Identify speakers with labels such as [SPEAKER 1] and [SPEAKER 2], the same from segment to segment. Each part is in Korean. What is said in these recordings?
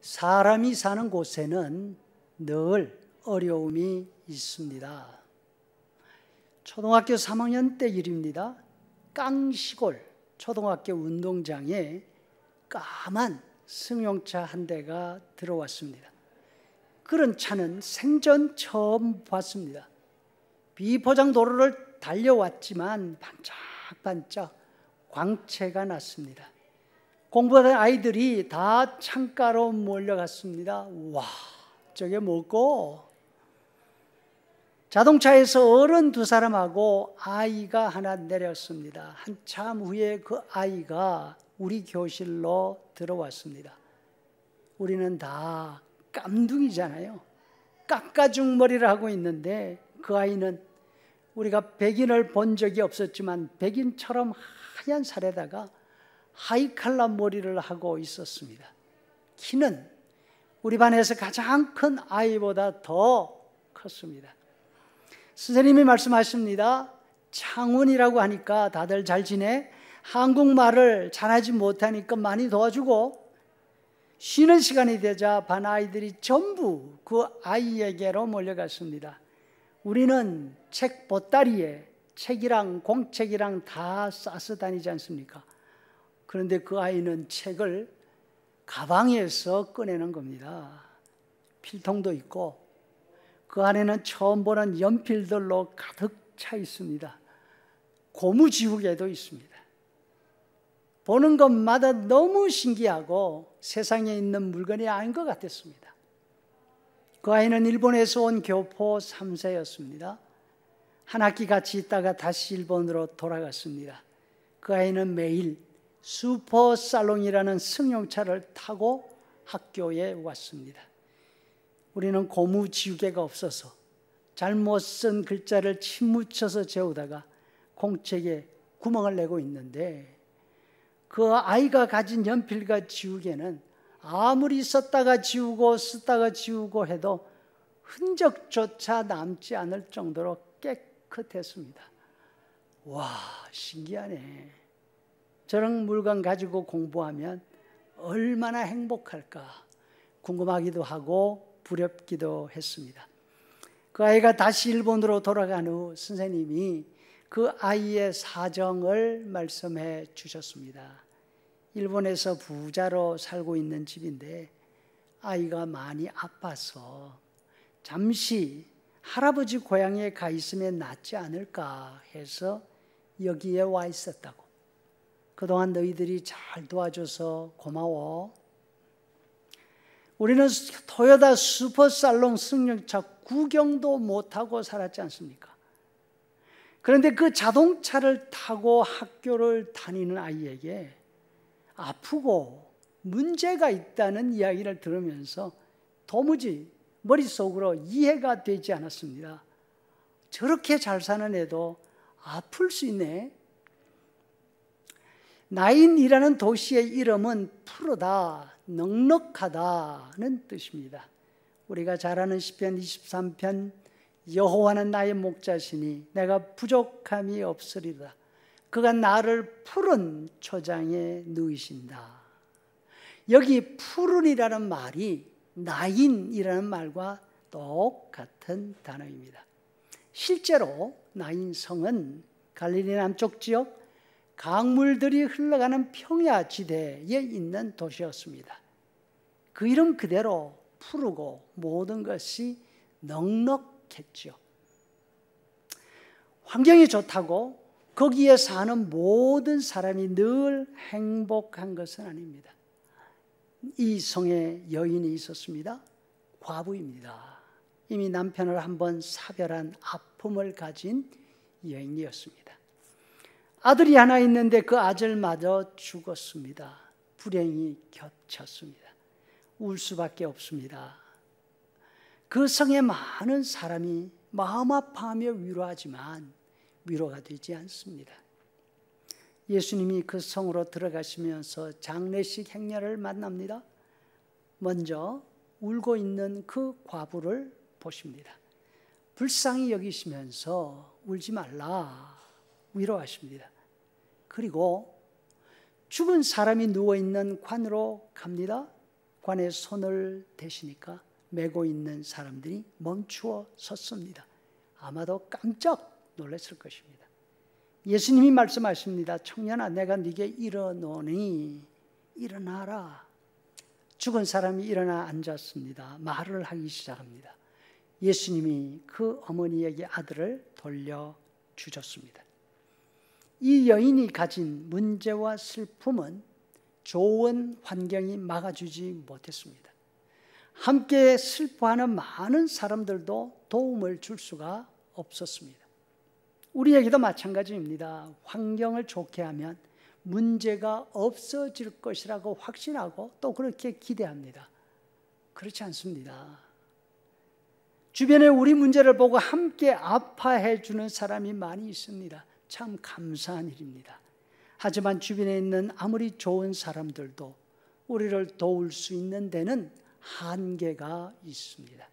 [SPEAKER 1] 사람이 사는 곳에는 늘 어려움이 있습니다. 초등학교 3학년 때 일입니다. 깡시골 초등학교 운동장에 까만 승용차 한 대가 들어왔습니다. 그런 차는 생전 처음 봤습니다. 비포장 도로를 달려왔지만 반짝반짝 광채가 났습니다. 공부하던 아이들이 다 창가로 몰려갔습니다. 와, 저게 뭐고? 자동차에서 어른 두 사람하고 아이가 하나 내렸습니다. 한참 후에 그 아이가 우리 교실로 들어왔습니다. 우리는 다 깜둥이잖아요. 깎아죽머리를 하고 있는데 그 아이는 우리가 백인을 본 적이 없었지만 백인처럼 하얀 살에다가 하이칼라 머리를 하고 있었습니다. 키는 우리 반에서 가장 큰 아이보다 더 컸습니다. 선생님이 말씀하십니다. 창훈이라고 하니까 다들 잘 지내? 한국말을 잘하지 못하니까 많이 도와주고. 쉬는 시간이 되자 반 아이들이 전부 그 아이에게로 몰려갔습니다. 우리는 책 보따리에 책이랑 공책이랑 다 싸서 다니지 않습니까? 그런데 그 아이는 책을 가방에서 꺼내는 겁니다. 필통도 있고 그 안에는 처음 보는 연필들로 가득 차 있습니다. 고무지우개도 있습니다. 보는 것마다 너무 신기하고 세상에 있는 물건이 아닌 것 같았습니다. 그 아이는 일본에서 온 교포 3세였습니다. 한 학기 같이 있다가 다시 일본으로 돌아갔습니다. 그 아이는 매일 슈퍼살롱이라는 승용차를 타고 학교에 왔습니다. 우리는 고무지우개가 없어서 잘못 쓴 글자를 침 묻혀서 재우다가 공책에 구멍을 내고 있는데 그 아이가 가진 연필과 지우개는 아무리 썼다가 지우고 쓰다가 지우고 해도 흔적조차 남지 않을 정도로 깨끗했습니다. 와, 신기하네. 저런 물건 가지고 공부하면 얼마나 행복할까 궁금하기도 하고 두렵기도 했습니다. 그 아이가 다시 일본으로 돌아간 후 선생님이 그 아이의 사정을 말씀해 주셨습니다. 일본에서 부자로 살고 있는 집인데 아이가 많이 아파서 잠시 할아버지 고향에 가 있으면 낫지 않을까 해서 여기에 와 있었다고. 그동안 너희들이 잘 도와줘서 고마워. 우리는 토요타 슈퍼살롱 승용차 구경도 못하고 살았지 않습니까? 그런데 그 자동차를 타고 학교를 다니는 아이에게 아프고 문제가 있다는 이야기를 들으면서 도무지 머릿속으로 이해가 되지 않았습니다. 저렇게 잘 사는 애도 아플 수 있네. 나인이라는 도시의 이름은 푸르다, 넉넉하다는 뜻입니다. 우리가 잘 아는 시편 23편 여호와는 나의 목자시니 내가 부족함이 없으리다. 그가 나를 푸른 초장에 누이신다. 여기 푸른이라는 말이 나인이라는 말과 똑같은 단어입니다. 실제로 나인성은 갈릴리 남쪽 지역 강물들이 흘러가는 평야지대에 있는 도시였습니다. 그 이름 그대로 푸르고 모든 것이 넉넉했죠. 환경이 좋다고 거기에 사는 모든 사람이 늘 행복한 것은 아닙니다. 이 성에 여인이 있었습니다. 과부입니다. 이미 남편을 한번 사별한 아픔을 가진 여인이었습니다. 아들이 하나 있는데 그 아들마저 죽었습니다. 불행이 겹쳤습니다. 울 수밖에 없습니다. 그 성에 많은 사람이 마음 아파하며 위로하지만 위로가 되지 않습니다. 예수님이 그 성으로 들어가시면서 장례식 행렬을 만납니다. 먼저 울고 있는 그 과부를 보십니다. 불쌍히 여기시면서 울지 말라 위로하십니다. 그리고 죽은 사람이 누워있는 관으로 갑니다. 관에 손을 대시니까 메고 있는 사람들이 멈추어 섰습니다. 아마도 깜짝 놀랐을 것입니다. 예수님이 말씀하십니다. 청년아, 내가 네게 이르노니 일어나라. 죽은 사람이 일어나 앉았습니다. 말을 하기 시작합니다. 예수님이 그 어머니에게 아들을 돌려주셨습니다. 이 여인이 가진 문제와 슬픔은 좋은 환경이 막아주지 못했습니다. 함께 슬퍼하는 많은 사람들도 도움을 줄 수가 없었습니다. 우리에게도 마찬가지입니다. 환경을 좋게 하면 문제가 없어질 것이라고 확신하고 또 그렇게 기대합니다. 그렇지 않습니다. 주변에 우리 문제를 보고 함께 아파해 주는 사람이 많이 있습니다. 참 감사한 일입니다. 하지만 주변에 있는 아무리 좋은 사람들도 우리를 도울 수 있는 데는 한계가 있습니다.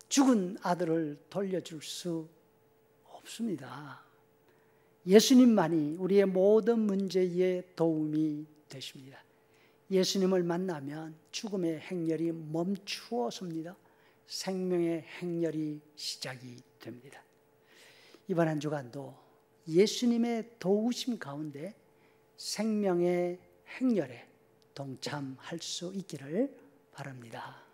[SPEAKER 1] 죽은 아들을 돌려줄 수 없습니다. 예수님만이 우리의 모든 문제에 도움이 되십니다. 예수님을 만나면 죽음의 행렬이 멈추어섭니다. 생명의 행렬이 시작이 됩니다. 이번 한 주간도 예수님의 도우심 가운데 생명의 행렬에 동참할 수 있기를 바랍니다.